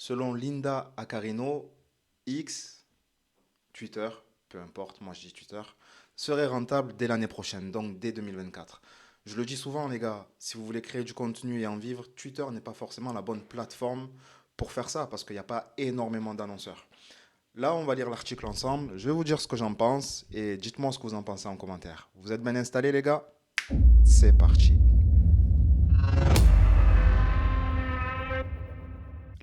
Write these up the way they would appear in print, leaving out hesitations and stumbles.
Selon Linda Acarino, X, Twitter, peu importe, moi je dis Twitter, serait rentable dès l'année prochaine, donc dès 2024. Je le dis souvent, les gars, si vous voulez créer du contenu et en vivre, Twitter n'est pas forcément la bonne plateforme pour faire ça, parce qu'il n'y a pas énormément d'annonceurs. Là, on va lire l'article ensemble, je vais vous dire ce que j'en pense, et dites-moi ce que vous en pensez en commentaire. Vous êtes bien installés, les gars? C'est parti.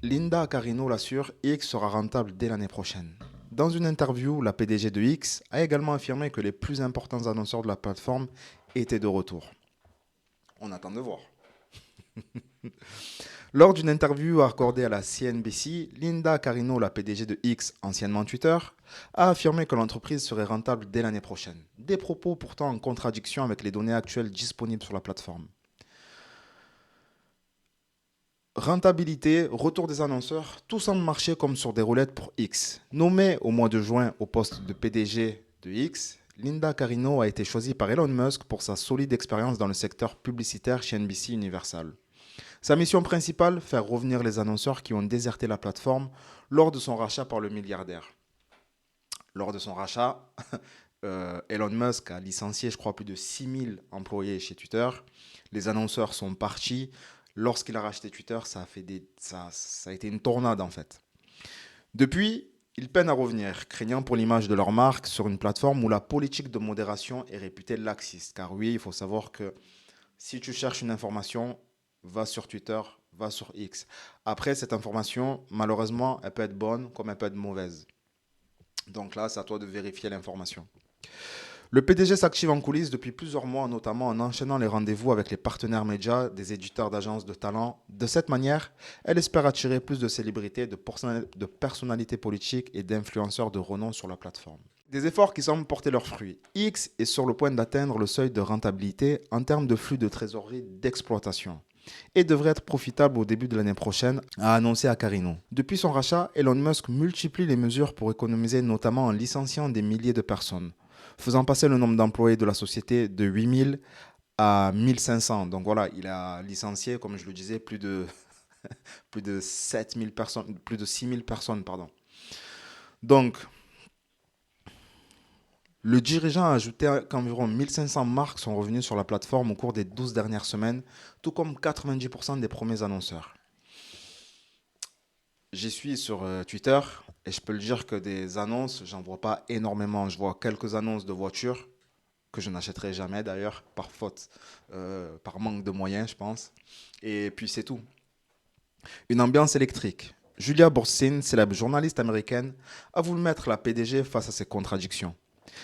Linda Carino l'assure, X sera rentable dès l'année prochaine. Dans une interview, la PDG de X a également affirmé que les plus importants annonceurs de la plateforme étaient de retour. On attend de voir. Lors d'une interview accordée à la CNBC, Linda Carino, la PDG de X, anciennement Twitter, a affirmé que l'entreprise serait rentable dès l'année prochaine. Des propos pourtant en contradiction avec les données actuelles disponibles sur la plateforme. Rentabilité, retour des annonceurs, tout semble marcher comme sur des roulettes pour X. Nommée au mois de juin au poste de PDG de X, Linda Carino a été choisie par Elon Musk pour sa solide expérience dans le secteur publicitaire chez NBC Universal. Sa mission principale, faire revenir les annonceurs qui ont déserté la plateforme lors de son rachat par le milliardaire. Lors de son rachat, Elon Musk a licencié, je crois, plus de 6000 employés chez Twitter. Les annonceurs sont partis. Lorsqu'il a racheté Twitter, ça a été une tornade en fait. Depuis, ils peinent à revenir, craignant pour l'image de leur marque sur une plateforme où la politique de modération est réputée laxiste. Car oui, il faut savoir que si tu cherches une information, va sur Twitter, va sur X. Après, cette information, malheureusement, elle peut être bonne comme elle peut être mauvaise. Donc là, c'est à toi de vérifier l'information. Le PDG s'active en coulisses depuis plusieurs mois, notamment en enchaînant les rendez-vous avec les partenaires médias, des éditeurs d'agences de talent. De cette manière, elle espère attirer plus de célébrités, de personnalités politiques et d'influenceurs de renom sur la plateforme. Des efforts qui semblent porter leurs fruits. X est sur le point d'atteindre le seuil de rentabilité en termes de flux de trésorerie d'exploitation et devrait être profitable au début de l'année prochaine, a annoncé Acarino. Depuis son rachat, Elon Musk multiplie les mesures pour économiser, notamment en licenciant des milliers de personnes, faisant passer le nombre d'employés de la société de 8000 à 1500. Donc voilà, il a licencié, comme je le disais, plus de 7000 personnes, plus de 6000 personnes, pardon. Donc, le dirigeant a ajouté qu'environ 1500 marques sont revenues sur la plateforme au cours des 12 dernières semaines, tout comme 90% des premiers annonceurs. J'y suis sur Twitter et je peux le dire que des annonces, j'en vois pas énormément. Je vois quelques annonces de voitures que je n'achèterai jamais d'ailleurs, par faute, par manque de moyens, je pense. Et puis c'est tout. Une ambiance électrique. Julia Borstein, célèbre journaliste américaine, a voulu mettre la PDG face à ces contradictions.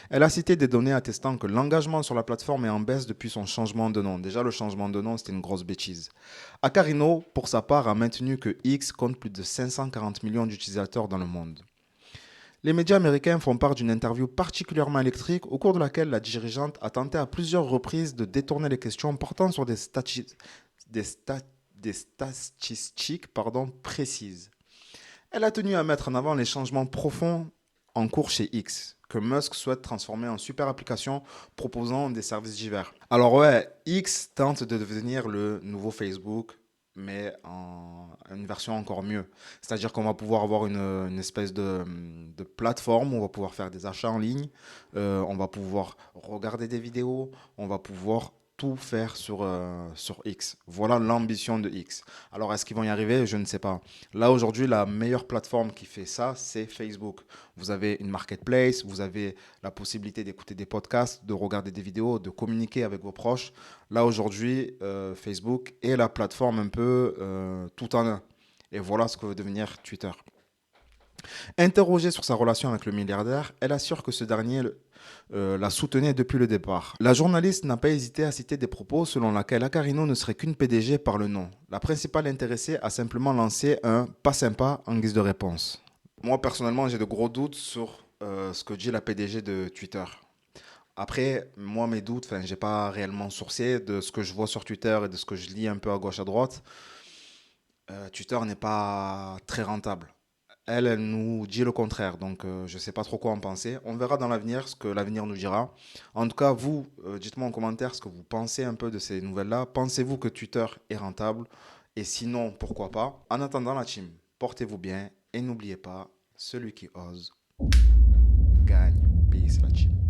Elle a cité des données attestant que l'engagement sur la plateforme est en baisse depuis son changement de nom. Déjà, le changement de nom, c'était une grosse bêtise. Acarino, pour sa part, a maintenu que X compte plus de 540 millions d'utilisateurs dans le monde. Les médias américains font part d'une interview particulièrement électrique au cours de laquelle la dirigeante a tenté à plusieurs reprises de détourner les questions portant sur des sta- des statistiques précises. Elle a tenu à mettre en avant les changements profonds en cours chez X, que Musk souhaite transformer en super application proposant des services divers. Alors ouais, X tente de devenir le nouveau Facebook, mais en une version encore mieux. C'est-à-dire qu'on va pouvoir avoir une espèce de plateforme où on va pouvoir faire des achats en ligne, on va pouvoir regarder des vidéos, on va pouvoir tout faire sur X. Voilà l'ambition de X. Alors, est-ce qu'ils vont y arriver? Je ne sais pas. Là, aujourd'hui, la meilleure plateforme qui fait ça, c'est Facebook. Vous avez une marketplace, vous avez la possibilité d'écouter des podcasts, de regarder des vidéos, de communiquer avec vos proches. Là, aujourd'hui, Facebook est la plateforme un peu tout en un. Et voilà ce que veut devenir Twitter. Interrogée sur sa relation avec le milliardaire, elle assure que ce dernier la soutenait depuis le départ. La journaliste n'a pas hésité à citer des propos selon lesquels Acarino ne serait qu'une PDG par le nom. La principale intéressée a simplement lancé un pas sympa en guise de réponse. Moi, personnellement, j'ai de gros doutes sur ce que dit la PDG de Twitter. Après, moi, mes doutes, enfin, j'ai pas réellement sourcé de ce que je vois sur Twitter et de ce que je lis un peu à gauche à droite. Twitter n'est pas très rentable. Elle nous dit le contraire, donc je ne sais pas trop quoi en penser. On verra dans l'avenir ce que l'avenir nous dira. En tout cas, vous, dites-moi en commentaire ce que vous pensez un peu de ces nouvelles-là. Pensez-vous que Twitter est rentable? Et sinon, pourquoi pas? En attendant la team. Portez-vous bien et n'oubliez pas, celui qui ose gagne. Peace la team.